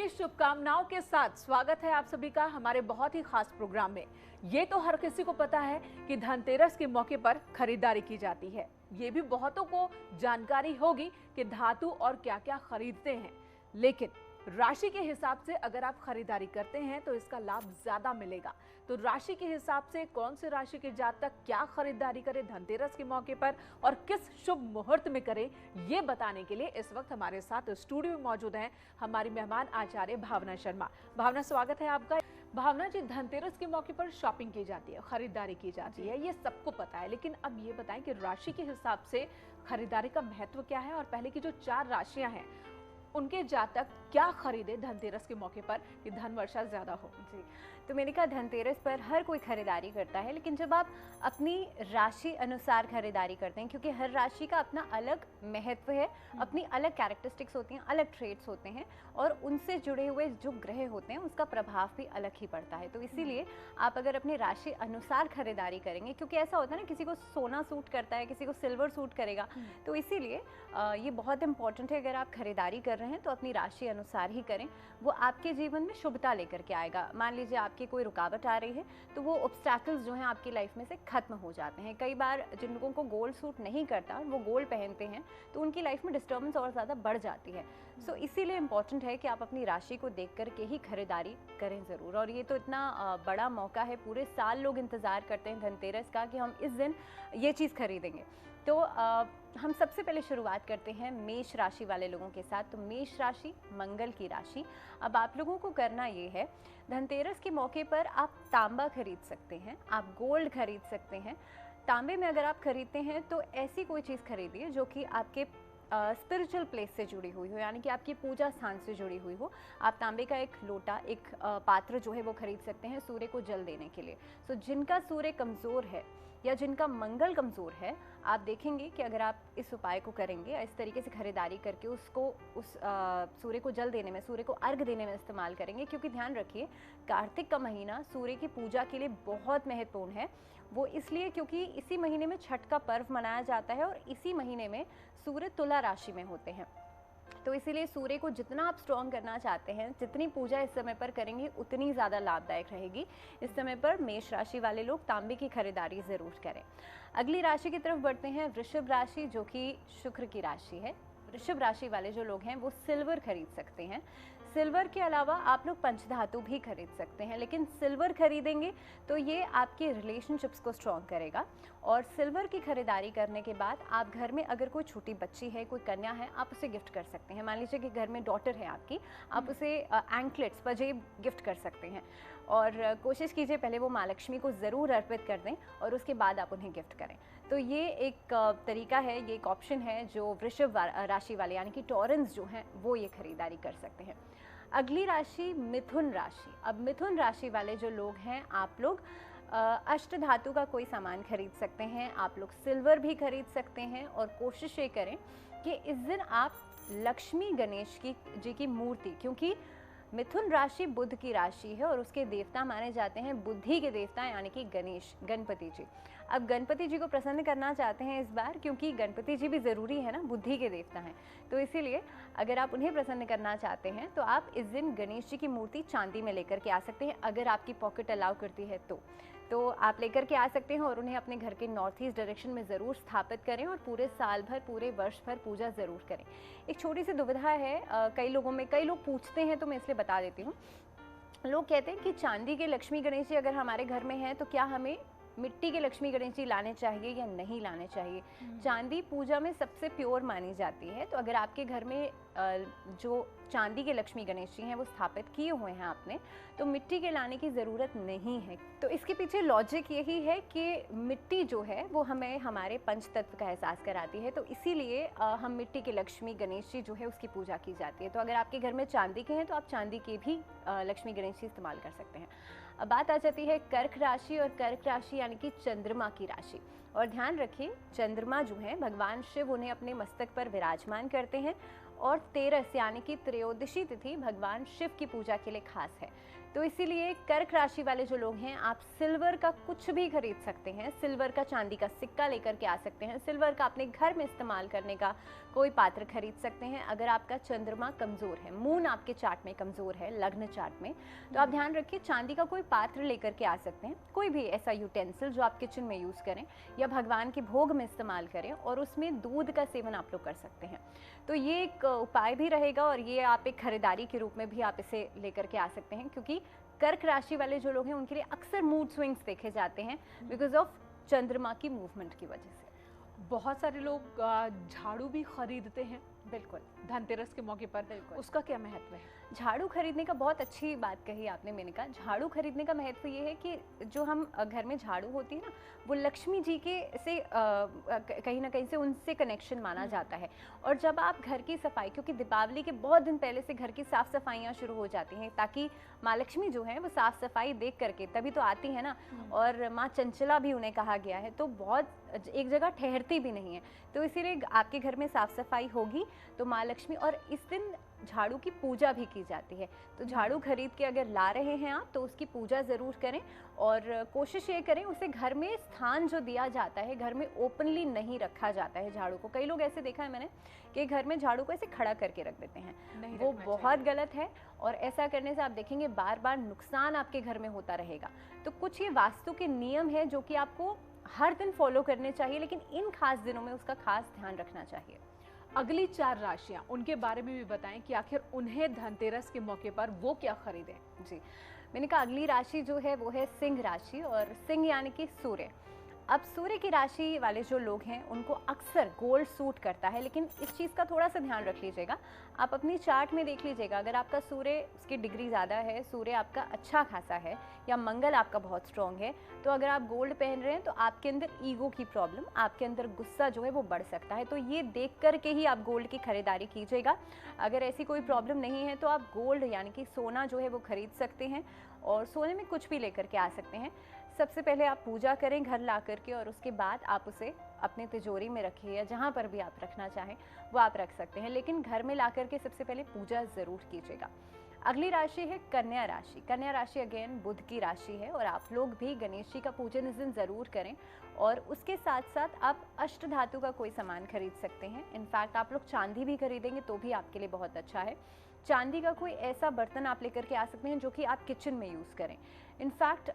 की शुभकामनाओं के साथ स्वागत है आप सभी का हमारे बहुत ही खास प्रोग्राम में। ये तो हर किसी को पता है कि धनतेरस के मौके पर खरीदारी की जाती है। ये भी बहुतों को जानकारी होगी कि धातु और क्या-क्या खरीदते हैं, लेकिन राशि के हिसाब से अगर आप खरीदारी करते हैं तो इसका लाभ ज्यादा मिलेगा। तो राशि के हिसाब से कौन से राशि के जातक क्या खरीदारी करें धनतेरस के मौके पर और किस शुभ मुहूर्त में करें, ये बताने के लिए इस वक्त हमारे साथ स्टूडियो में मौजूद हैं हमारी मेहमान आचार्य भावना शर्मा। भावना, स्वागत है आपका। भावना जी, धनतेरस के मौके पर शॉपिंग की जाती है, खरीदारी की जाती है, ये सबको पता है, लेकिन अब ये बताएं कि राशि के हिसाब से खरीदारी का महत्व क्या है और पहले की जो 4 राशियां हैं उनके जातक क्या खरीदे धनतेरस के मौके पर कि धन वर्षा ज्यादा हो। जी, तो मैंने कहा धनतेरस पर हर कोई खरीदारी करता है, लेकिन जब आप अपनी राशि अनुसार खरीदारी करते हैं, क्योंकि हर राशि का अपना अलग महत्व है, अपनी अलग कैरेक्टरिस्टिक्स होती हैं, अलग ट्रेड्स होते हैं और उनसे जुड़े हुए जो ग्रह होते हैं उसका प्रभाव भी अलग ही पड़ता है। तो इसीलिए आप अगर अपनी राशि अनुसार खरीदारी करेंगे, क्योंकि ऐसा होता है ना, किसी को सोना सूट करता है, किसी को सिल्वर सूट करेगा, तो इसीलिए ये बहुत इंपॉर्टेंट है अगर आप खरीदारी कर रहे हैं तो अपनी राशि अनुसार ही करें। वो आपके जीवन में शुभता लेकर के आएगा। मान लीजिए आपकी कोई रुकावट आ रही है तो वो ऑब्स्टैकल्स जो हैं आपकी लाइफ में से खत्म हो जाते हैं। कई बार जिन लोगों को गोल्ड सूट नहीं करता और वो गोल्ड पहनते हैं तो उनकी लाइफ में डिस्टर्बेंस और ज़्यादा बढ़ जाती है। सो इसीलिए इम्पॉर्टेंट है कि आप अपनी राशि को देख करके ही खरीदारी करें ज़रूर। और ये तो इतना बड़ा मौका है, पूरे साल लोग इंतज़ार करते हैं धनतेरस का कि हम इस दिन ये चीज़ खरीदेंगे। तो हम सबसे पहले शुरुआत करते हैं मेष राशि वाले लोगों के साथ। तो मेष राशि मंगल की राशि। अब आप लोगों को करना ये है, धनतेरस के मौके पर आप तांबा खरीद सकते हैं, आप गोल्ड खरीद सकते हैं। तांबे में अगर आप खरीदते हैं तो ऐसी कोई चीज़ खरीदिए जो कि आपके स्पिरिचुअल प्लेस से जुड़ी हुई हो, यानी कि आपकी पूजा स्थान से जुड़ी हुई हो। आप तांबे का एक लोटा, एक पात्र जो है वो खरीद सकते हैं सूर्य को जल देने के लिए। सो जिनका सूर्य कमज़ोर है या जिनका मंगल कमज़ोर है, आप देखेंगे कि अगर आप इस उपाय को करेंगे, इस तरीके से खरीदारी करके उसको उस सूर्य को जल देने में, सूर्य को अर्घ देने में इस्तेमाल करेंगे। क्योंकि ध्यान रखिए, कार्तिक का महीना सूर्य की पूजा के लिए बहुत महत्वपूर्ण है। वो इसलिए क्योंकि इसी महीने में छठ का पर्व मनाया जाता है और इसी महीने में सूर्य तुला राशि में होते हैं। तो इसीलिए सूर्य को जितना आप स्ट्रॉन्ग करना चाहते हैं, जितनी पूजा इस समय पर करेंगे उतनी ज़्यादा लाभदायक रहेगी। इस समय पर मेष राशि वाले लोग तांबे की खरीदारी ज़रूर करें। अगली राशि की तरफ बढ़ते हैं, वृषभ राशि, जो कि शुक्र की राशि है। वृषभ राशि वाले जो लोग हैं वो सिल्वर खरीद सकते हैं। सिल्वर के अलावा आप लोग पंचधातु भी खरीद सकते हैं, लेकिन सिल्वर खरीदेंगे तो ये आपके रिलेशनशिप्स को स्ट्रॉन्ग करेगा। और सिल्वर की खरीदारी करने के बाद आप घर में अगर कोई छोटी बच्ची है, कोई कन्या है, आप उसे गिफ्ट कर सकते हैं। मान लीजिए कि घर में डॉटर है आपकी, आप उसे एंकलेट्स, पजेब गिफ्ट कर सकते हैं। और कोशिश कीजिए पहले वो माँ लक्ष्मी को ज़रूर अर्पित कर दें और उसके बाद आप उन्हें गिफ्ट करें। तो ये एक तरीका है, ये एक ऑप्शन है जो वृषभ राशि वाले यानी कि टॉरन्स जो हैं वो ये खरीदारी कर सकते हैं। अगली राशि मिथुन राशि। अब मिथुन राशि वाले जो लोग हैं, आप लोग अष्ट धातु का कोई सामान खरीद सकते हैं, आप लोग सिल्वर भी खरीद सकते हैं। और कोशिश ये करें कि इस दिन आप लक्ष्मी गणेश जी की मूर्ति, क्योंकि मिथुन राशि बुध की राशि है और उसके देवता माने जाते हैं बुद्धि के देवता यानी कि गणेश, गणपति जी। अब गणपति जी को प्रसन्न करना चाहते हैं इस बार, क्योंकि गणपति जी भी ज़रूरी है ना, बुद्धि के देवता हैं। तो इसीलिए अगर आप उन्हें प्रसन्न करना चाहते हैं तो आप इस दिन गणेश जी की मूर्ति चांदी में लेकर के आ सकते हैं, अगर आपकी पॉकेट अलाउ करती है तो आप लेकर के आ सकते हैं और उन्हें अपने घर के नॉर्थ ईस्ट डायरेक्शन में ज़रूर स्थापित करें और पूरे साल भर, पूरे वर्ष भर पूजा ज़रूर करें। एक छोटी सी दुविधा है कई लोग पूछते हैं, तो मैं इसलिए बता देती हूँ। लोग कहते हैं कि चांदी के लक्ष्मी गणेश जी अगर हमारे घर में हैं तो क्या हमें मिट्टी के लक्ष्मी गणेश जी लाने चाहिए या नहीं लाने चाहिए। चांदी पूजा में सबसे प्योर मानी जाती है, तो अगर आपके घर में जो चांदी के लक्ष्मी गणेश जी हैं वो स्थापित किए हुए हैं आपने, तो मिट्टी के लाने की ज़रूरत नहीं है। तो इसके पीछे लॉजिक यही है कि मिट्टी जो है वो हमें हमारे पंच तत्व का एहसास कराती है, तो इसीलिए हम मिट्टी के लक्ष्मी गणेश जी जो है उसकी पूजा की जाती है। तो अगर आपके घर में चांदी के हैं तो आप चांदी के भी लक्ष्मी गणेश जी इस्तेमाल कर सकते हैं। अब बात आ जाती है कर्क राशि, और कर्क राशि यानी कि चंद्रमा की राशि। और ध्यान रखिए, चंद्रमा जो है भगवान शिव उन्हें अपने मस्तक पर विराजमान करते हैं और 13 यानी कि त्रयोदशी तिथि भगवान शिव की पूजा के लिए खास है। तो इसीलिए कर्क राशि वाले जो लोग हैं, आप सिल्वर का कुछ भी खरीद सकते हैं, सिल्वर का चांदी का सिक्का लेकर के आ सकते हैं, सिल्वर का अपने घर में इस्तेमाल करने का कोई पात्र खरीद सकते हैं। अगर आपका चंद्रमा कमज़ोर है, मून आपके चार्ट में कमज़ोर है, लग्न चार्ट में, तो आप ध्यान रखिए चांदी का कोई पात्र लेकर के आ सकते हैं, कोई भी ऐसा यूटेंसिल जो आप किचन में यूज़ करें या भगवान के भोग में इस्तेमाल करें, और उसमें दूध का सेवन आप लोग कर सकते हैं। तो ये एक उपाय भी रहेगा और ये आप एक खरीदारी के रूप में भी आप इसे लेकर के आ सकते हैं, क्योंकि कर्क राशि वाले जो लोग हैं उनके लिए अक्सर मूड स्विंग्स देखे जाते हैं बिकॉज ऑफ चंद्रमा की मूवमेंट की वजह से। बहुत सारे लोग झाड़ू भी खरीदते हैं बिल्कुल धनतेरस के मौके पर, बिल्कुल। उसका क्या महत्व है? झाड़ू खरीदने का बहुत अच्छी बात कही आपने। मैंने कहा झाड़ू खरीदने का महत्व ये है कि जो हम घर में झाड़ू होती है ना, वो लक्ष्मी जी के से कहीं ना कहीं से उनसे कनेक्शन माना जाता है। और जब आप घर की सफाई, क्योंकि दीपावली के बहुत दिन पहले से घर की साफ सफाइयाँ शुरू हो जाती हैं, ताकि माँ लक्ष्मी जो है वो साफ सफाई देख करके तभी तो आती है ना, और माँ चंचला भी उन्हें कहा गया है, तो बहुत एक जगह ठहरती भी नहीं है। तो इसीलिए आपके घर में साफ सफाई होगी तो माँ लक्ष्मी, और इस दिन झाड़ू की पूजा भी की जाती है। तो झाड़ू खरीद के अगर ला रहे हैं आप तो उसकी पूजा ज़रूर करें, और कोशिश ये करें उसे घर में स्थान जो दिया जाता है, घर में ओपनली नहीं रखा जाता है झाड़ू को। कई लोग ऐसे देखा है मैंने कि घर में झाड़ू को ऐसे खड़ा करके रख देते हैं, वो बहुत गलत है। और ऐसा करने से आप देखेंगे बार बार नुकसान आपके घर में होता रहेगा। तो कुछ ये वास्तु के नियम है जो कि आपको हर दिन फॉलो करने चाहिए, लेकिन इन खास दिनों में उसका खास ध्यान रखना चाहिए। अगली 4 राशियां, उनके बारे में भी बताएं कि आखिर उन्हें धनतेरस के मौके पर वो क्या खरीदें। जी, मैंने कहा अगली राशि जो है वो है सिंह राशि, और सिंह यानी कि सूर्य। अब सूर्य की राशि वाले जो लोग हैं उनको अक्सर गोल्ड सूट करता है, लेकिन इस चीज़ का थोड़ा सा ध्यान रख लीजिएगा। आप अपनी चार्ट में देख लीजिएगा, अगर आपका सूर्य, उसकी डिग्री ज़्यादा है, सूर्य आपका अच्छा खासा है, या मंगल आपका बहुत स्ट्रॉन्ग है, तो अगर आप गोल्ड पहन रहे हैं तो आपके अंदर ईगो की प्रॉब्लम, आपके अंदर गुस्सा जो है वो बढ़ सकता है। तो ये देख करके ही आप गोल्ड की खरीदारी कीजिएगा। अगर ऐसी कोई प्रॉब्लम नहीं है तो आप गोल्ड यानी कि सोना जो है वो खरीद सकते हैं, और सोने में कुछ भी लेकर के आ सकते हैं। सबसे पहले आप पूजा करें घर ला करके, और उसके बाद आप उसे अपने तिजोरी में रखिए, या जहाँ पर भी आप रखना चाहें वो आप रख सकते हैं, लेकिन घर में ला करके सबसे पहले पूजा ज़रूर कीजिएगा। अगली राशि है कन्या राशि। कन्या राशि अगेन बुध की राशि है, और आप लोग भी गणेश जी का पूजन इस दिन ज़रूर करें, और उसके साथ साथ आप अष्ट धातु का कोई सामान खरीद सकते हैं। इनफैक्ट आप लोग चांदी भी खरीदेंगे तो भी आपके लिए बहुत अच्छा है। चांदी का कोई ऐसा बर्तन आप लेकर के आ सकते हैं जो कि आप किचन में यूज़ करें। इनफैक्ट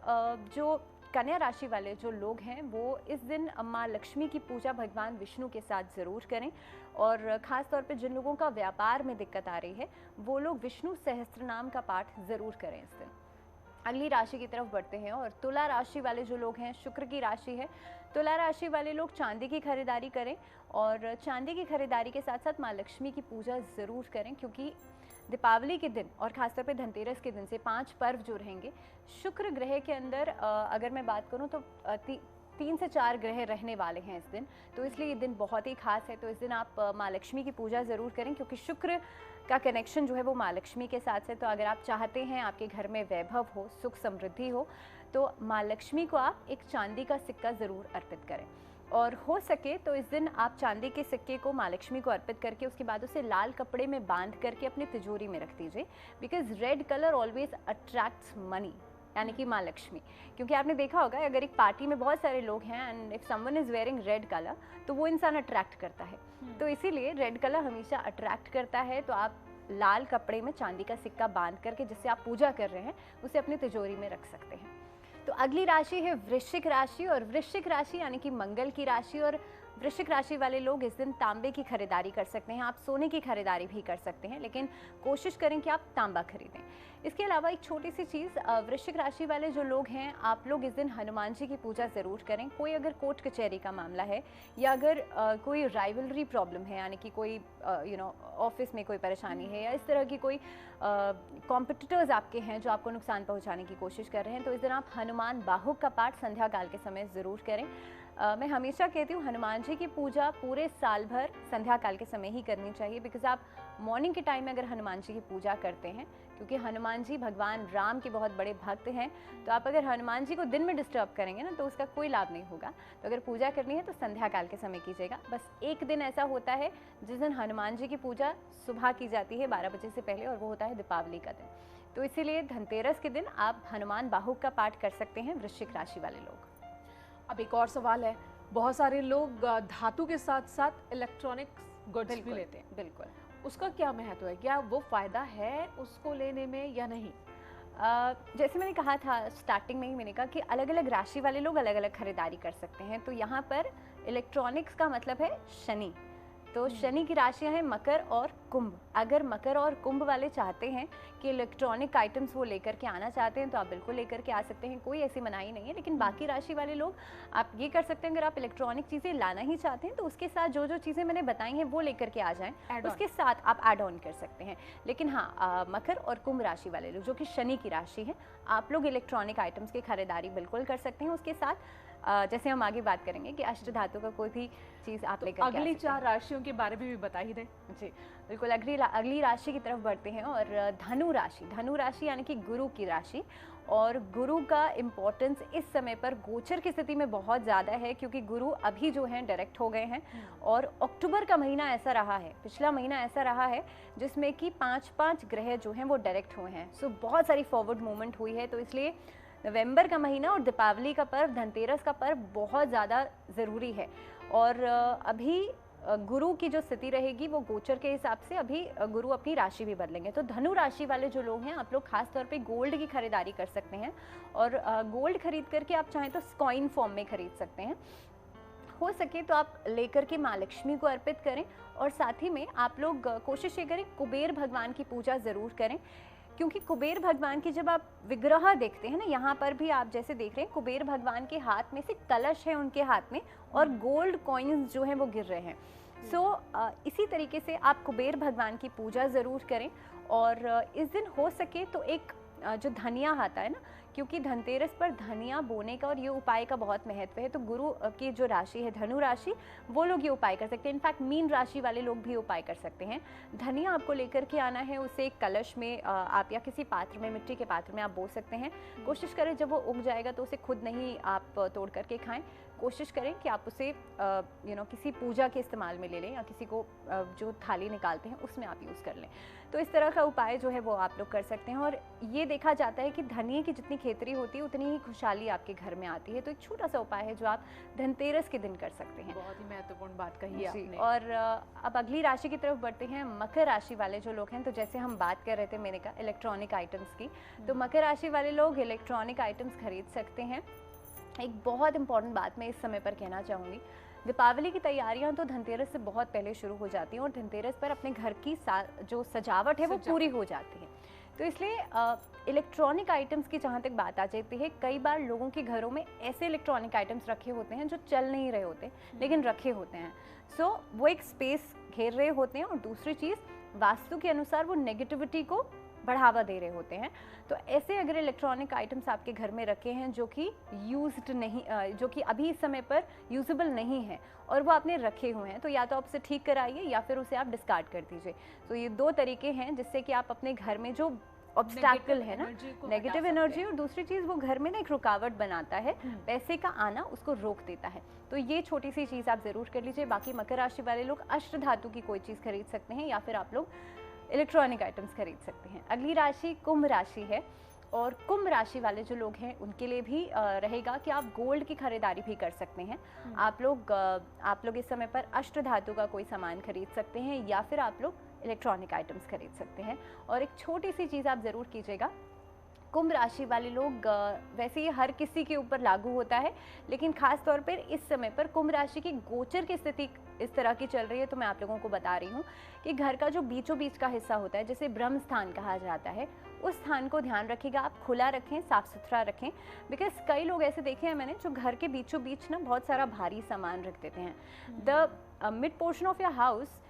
जो कन्या राशि वाले जो लोग हैं वो इस दिन माँ लक्ष्मी की पूजा भगवान विष्णु के साथ ज़रूर करें, और ख़ास तौर पे जिन लोगों का व्यापार में दिक्कत आ रही है वो लोग विष्णु सहस्त्रनाम का पाठ ज़रूर करें इस दिन। अगली राशि की तरफ बढ़ते हैं, और तुला राशि वाले जो लोग हैं, शुक्र की राशि है, तुला राशि वाले लोग चांदी की खरीदारी करें, और चांदी की खरीदारी के साथ साथ माँ लक्ष्मी की पूजा ज़रूर करें, क्योंकि दीपावली के दिन और ख़ासतौर पे धनतेरस के दिन से 5 पर्व जो रहेंगे, शुक्र ग्रह के अंदर अगर मैं बात करूं तो 3 से 4 ग्रह रहने वाले हैं इस दिन, तो इसलिए ये दिन बहुत ही खास है। तो इस दिन आप माँ लक्ष्मी की पूजा ज़रूर करें, क्योंकि शुक्र का कनेक्शन जो है वो माँ लक्ष्मी के साथ है। तो अगर आप चाहते हैं आपके घर में वैभव हो, सुख समृद्धि हो, तो माँ लक्ष्मी को आप एक चांदी का सिक्का ज़रूर अर्पित करें, और हो सके तो इस दिन आप चांदी के सिक्के को माँ लक्ष्मी को अर्पित करके उसके बाद उसे लाल कपड़े में बांध करके अपनी तिजोरी में रख दीजिए, because red colour always attracts money, यानी कि माँ लक्ष्मी। क्योंकि आपने देखा होगा अगर एक पार्टी में बहुत सारे लोग हैं and if someone is wearing red colour तो वो इंसान अट्रैक्ट करता है। तो इसीलिए रेड कलर हमेशा अट्रैक्ट करता है। तो आप लाल कपड़े में चांदी का सिक्का बांध करके जिससे आप पूजा कर रहे हैं उसे अपनी तिजोरी में रख सकते हैं। तो अगली राशि है वृश्चिक राशि, और वृश्चिक राशि यानी कि मंगल की राशि। और वृश्चिक राशि वाले लोग इस दिन तांबे की खरीदारी कर सकते हैं, आप सोने की खरीदारी भी कर सकते हैं, लेकिन कोशिश करें कि आप तांबा खरीदें। इसके अलावा एक छोटी सी चीज़, वृश्चिक राशि वाले जो लोग हैं आप लोग इस दिन हनुमान जी की पूजा ज़रूर करें। कोई अगर कोर्ट कचहरी का मामला है या अगर कोई राइवलरी प्रॉब्लम है, यानी कि कोई ऑफिस में कोई परेशानी है या इस तरह की कोई कॉम्पिटिटर्स आपके हैं जो आपको नुकसान पहुंचाने की कोशिश कर रहे हैं, तो इस दिन आप हनुमान बाहुक का पाठ संध्या काल के समय ज़रूर करें। मैं हमेशा कहती हूँ हनुमान जी की पूजा पूरे साल भर संध्या काल के समय ही करनी चाहिए, बिकॉज आप मॉर्निंग के टाइम में अगर हनुमान जी की पूजा करते हैं, क्योंकि हनुमान जी भगवान राम के बहुत बड़े भक्त हैं, तो आप अगर हनुमान जी को दिन में डिस्टर्ब करेंगे ना तो उसका कोई लाभ नहीं होगा। तो अगर पूजा करनी है तो संध्या काल के समय कीजिएगा। बस एक दिन ऐसा होता है जिस दिन हनुमान जी की पूजा सुबह की जाती है 12 बजे से पहले, और वो होता है दीपावली का दिन। तो इसीलिए धनतेरस के दिन आप हनुमान बाहुक का पाठ कर सकते हैं वृश्चिक राशि वाले लोग। अब एक और सवाल है, बहुत सारे लोग धातु के साथ साथ इलेक्ट्रॉनिक्स गुड्स भी लेते हैं, बिल्कुल, उसका क्या महत्व है? क्या वो फायदा है उसको लेने में या नहीं? जैसे मैंने कहा था स्टार्टिंग में ही, मैंने कहा कि अलग अलग राशि वाले लोग अलग अलग खरीदारी कर सकते हैं। तो यहाँ पर इलेक्ट्रॉनिक्स का मतलब है शनि। तो शनि की राशियां हैं मकर और कुंभ। अगर मकर और कुंभ वाले चाहते हैं कि इलेक्ट्रॉनिक आइटम्स वो लेकर के आना चाहते हैं तो आप बिल्कुल लेकर के आ सकते हैं, कोई ऐसी मनाही नहीं है। लेकिन बाकी राशि वाले लोग आप ये कर सकते हैं, अगर आप इलेक्ट्रॉनिक चीज़ें लाना ही चाहते हैं तो उसके साथ जो जो चीज़ें मैंने बताई हैं वो लेकर के आ जाएं, उसके साथ आप ऐड ऑन कर सकते हैं। लेकिन हाँ, मकर और कुंभ राशि वाले लोग जो कि शनि की राशि है, आप लोग इलेक्ट्रॉनिक आइटम्स की खरीदारी बिल्कुल कर सकते हैं। उसके साथ जैसे हम आगे बात करेंगे कि अष्ट धातु का कोई भी चीज़ आप लेकर अगली 4 राशियों के बारे में भी बता ही दें। जी बिल्कुल, अगली राशि की तरफ बढ़ते हैं और धनु राशि यानी कि गुरु की राशि। और गुरु का इम्पोर्टेंस इस समय पर गोचर की स्थिति में बहुत ज़्यादा है, क्योंकि गुरु अभी जो हैं डायरेक्ट हो गए हैं। और अक्टूबर का महीना ऐसा रहा है, पिछला महीना ऐसा रहा है जिसमें कि 5 ग्रह जो हैं वो डायरेक्ट हुए हैं। सो बहुत सारी फॉरवर्ड मूवमेंट हुई है। तो इसलिए नवंबर का महीना और दीपावली का पर्व, धनतेरस का पर्व बहुत ज़्यादा ज़रूरी है। और अभी गुरु की जो स्थिति रहेगी वो गोचर के हिसाब से अभी गुरु अपनी राशि भी बदलेंगे। तो धनु राशि वाले जो लोग हैं, आप लोग खास तौर पे गोल्ड की खरीदारी कर सकते हैं। और गोल्ड खरीद करके आप चाहें तो कॉइन फॉर्म में खरीद सकते हैं। हो सके तो आप लेकर के माँ लक्ष्मी को अर्पित करें। और साथ ही में आप लोग कोशिश ये करें, कुबेर भगवान की पूजा ज़रूर करें, क्योंकि कुबेर भगवान की जब आप विग्रह देखते हैं ना, यहाँ पर भी आप जैसे देख रहे हैं कुबेर भगवान के हाथ में से कलश है उनके हाथ में और गोल्ड कॉइन्स जो हैं वो गिर रहे हैं। इसी तरीके से आप कुबेर भगवान की पूजा ज़रूर करें। और इस दिन हो सके तो एक जो धनिया आता है ना, क्योंकि धनतेरस पर धनिया बोने का और ये उपाय का बहुत महत्व है। तो गुरु की जो राशि है धनु राशि, वो लोग ये उपाय कर सकते हैं। इनफैक्ट मीन राशि वाले लोग भी उपाय कर सकते हैं। धनिया आपको लेकर के आना है, उसे एक कलश में आप या किसी पात्र में, मिट्टी के पात्र में आप बो सकते हैं। कोशिश करें जब वो उग जाएगा तो उसे खुद नहीं आप तोड़ करके खाएं। कोशिश करें कि आप उसे किसी पूजा के इस्तेमाल में ले लें, या किसी को जो थाली निकालते हैं उसमें आप यूज़ कर लें। तो इस तरह का उपाय जो है वो आप लोग कर सकते हैं। और ये देखा जाता है कि धनिये की जितनी खेतरी होती है उतनी ही खुशहाली आपके घर में आती है। तो एक छोटा सा उपाय है जो आप धनतेरस के दिन कर सकते हैं। बहुत ही महत्वपूर्ण बात कही है आपने। और अब अगली राशि की तरफ बढ़ते हैं, मकर राशि वाले जो लोग हैं। तो जैसे हम बात कर रहे थे, मैंने कहा इलेक्ट्रॉनिक आइटम्स की, तो मकर राशि वाले लोग इलेक्ट्रॉनिक आइटम्स खरीद सकते हैं। एक बहुत इंपॉर्टेंट बात मैं इस समय पर कहना चाहूँगी, दीपावली की तैयारियां तो धनतेरस से बहुत पहले शुरू हो जाती हैं और धनतेरस पर अपने घर की जो सजावट है वो पूरी हो जाती है। तो इसलिए इलेक्ट्रॉनिक आइटम्स की जहाँ तक बात आ जाती है, कई बार लोगों के घरों में ऐसे इलेक्ट्रॉनिक आइटम्स रखे होते हैं जो चल नहीं रहे होते लेकिन रखे होते हैं। वो एक स्पेस घेर रहे होते हैं। और दूसरी चीज़, वास्तु के अनुसार वो नेगेटिविटी को बढ़ावा दे रहे होते हैं। तो ऐसे अगर इलेक्ट्रॉनिक आइटम्स आपके घर में रखे हैं जो कि यूज्ड नहीं, जो कि अभी इस समय पर यूजेबल नहीं है और वो आपने रखे हुए हैं, तो या तो आप उसे ठीक कराइए या फिर उसे आप डिस्कार्ड कर दीजिए। तो ये 2 तरीके हैं जिससे कि आप अपने घर में जो ऑब्स्टैकल है ना, नेगेटिव एनर्जी, और दूसरी चीज़ वो घर में ना एक रुकावट बनाता है, पैसे का आना उसको रोक देता है। तो ये छोटी सी चीज़ आप ज़रूर कर लीजिए। बाकी मकर राशि वाले लोग अष्ट धातु की कोई चीज़ खरीद सकते हैं या फिर आप लोग इलेक्ट्रॉनिक आइटम्स खरीद सकते हैं। अगली राशि कुंभ राशि है। और कुंभ राशि वाले जो लोग हैं उनके लिए भी रहेगा कि आप गोल्ड की खरीदारी भी कर सकते हैं। आप लोग इस समय पर अष्ट धातु का कोई सामान खरीद सकते हैं या फिर आप लोग इलेक्ट्रॉनिक आइटम्स खरीद सकते हैं। और एक छोटी सी चीज़ आप ज़रूर कीजिएगा, कुंभ राशि वाले लोग, वैसे ये हर किसी के ऊपर लागू होता है, लेकिन खास तौर पर इस समय पर कुंभ राशि की गोचर की स्थिति इस तरह की चल रही है, तो मैं आप लोगों को बता रही हूँ कि घर का जो बीचों बीच का हिस्सा होता है, जिसे ब्रह्म स्थान कहा जाता है, उस स्थान को ध्यान रखिएगा, आप खुला रखें, साफ सुथरा रखें। बिकॉज कई लोग ऐसे देखे हैं मैंने जो घर के बीचों बीच ना बहुत सारा भारी सामान रख देते हैं। The mid portion of your house,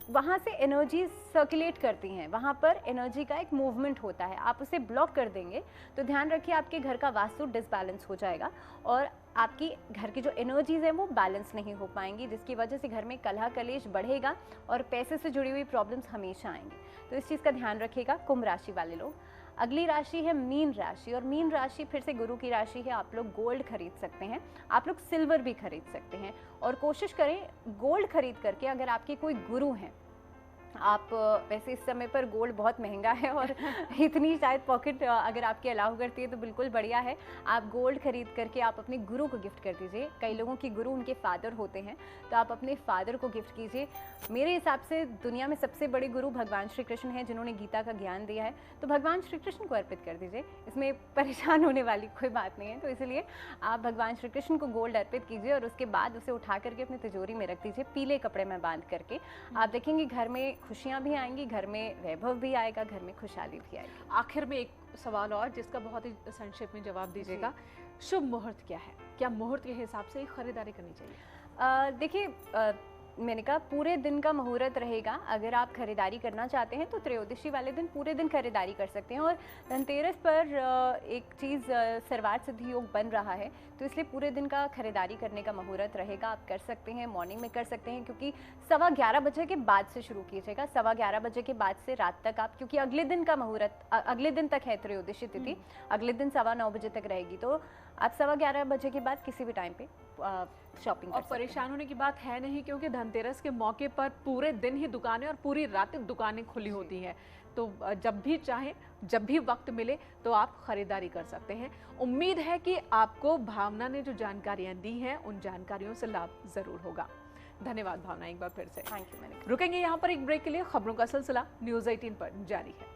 वहाँ से एनर्जी सर्कुलेट करती हैं, वहाँ पर एनर्जी का एक मूवमेंट होता है। आप उसे ब्लॉक कर देंगे तो ध्यान रखिए आपके घर का वास्तु डिसबैलेंस हो जाएगा और आपकी घर की जो एनर्जीज हैं वो बैलेंस नहीं हो पाएंगी, जिसकी वजह से घर में कलह कलेश बढ़ेगा और पैसे से जुड़ी हुई प्रॉब्लम्स हमेशा आएंगी। तो इस चीज़ का ध्यान रखिएगा कुंभ राशि वाले लोग। अगली राशि है मीन राशि, और मीन राशि फिर से गुरु की राशि है। आप लोग गोल्ड खरीद सकते हैं, आप लोग सिल्वर भी खरीद सकते हैं। और कोशिश करें गोल्ड खरीद करके, अगर आपके कोई गुरु हैं, आप वैसे इस समय पर गोल्ड बहुत महंगा है और इतनी शायद पॉकेट अगर आपकी अलाउ करती है तो बिल्कुल बढ़िया है। आप गोल्ड खरीद करके आप अपने गुरु को गिफ्ट कर दीजिए। कई लोगों की गुरु उनके फादर होते हैं, तो आप अपने फादर को गिफ्ट कीजिए। मेरे हिसाब से दुनिया में सबसे बड़े गुरु भगवान श्री कृष्ण हैं, जिन्होंने गीता का ज्ञान दिया है, तो भगवान श्री कृष्ण को अर्पित कर दीजिए। इसमें परेशान होने वाली कोई बात नहीं है। तो इसलिए आप भगवान श्री कृष्ण को गोल्ड अर्पित कीजिए और उसके बाद उसे उठा करके अपनी तिजोरी में रख दीजिए, पीले कपड़े में बांध करके। आप देखेंगे घर में खुशियां भी आएंगी, घर में वैभव भी आएगा, घर में खुशहाली भी आएगी। आखिर में एक सवाल और, जिसका बहुत ही संक्षेप में जवाब दीजिएगा। शुभ मुहूर्त क्या है? क्या मुहूर्त के हिसाब से ही खरीदारी करनी चाहिए? देखिए, मैंने कहा पूरे दिन का मुहूर्त रहेगा। अगर आप खरीदारी करना चाहते हैं तो त्रयोदशी वाले दिन पूरे दिन खरीदारी कर सकते हैं। और धनतेरस पर एक चीज़ सर्वार्थ सिद्धि योग बन रहा है, तो इसलिए पूरे दिन का खरीदारी करने का मुहूर्त रहेगा। आप कर सकते हैं, मॉर्निंग में कर सकते हैं, क्योंकि 11:15 बजे के बाद से शुरू कीजिएगा। 11:15 बजे के बाद से रात तक आप, क्योंकि अगले दिन का मुहूर्त अगले दिन तक है त्रयोदशी तिथि, अगले दिन 9:15 बजे तक रहेगी। तो आप 11:15 बजे के बाद किसी भी टाइम पे शॉपिंग कर और सकते हैं। परेशान होने की बात है नहीं, क्योंकि धनतेरस के मौके पर पूरे दिन ही दुकानें और पूरी रात तक दुकानें खुली होती हैं। तो जब भी चाहें, जब भी वक्त मिले तो आप खरीदारी कर सकते हैं। उम्मीद है कि आपको भावना ने जो जानकारियां दी हैं उन जानकारियों से लाभ जरूर होगा। धन्यवाद भावना, एक बार फिर से थैंक यू। रुकेंगे यहाँ पर एक ब्रेक के लिए। खबरों का सिलसिला न्यूज़ 18 पर जारी है।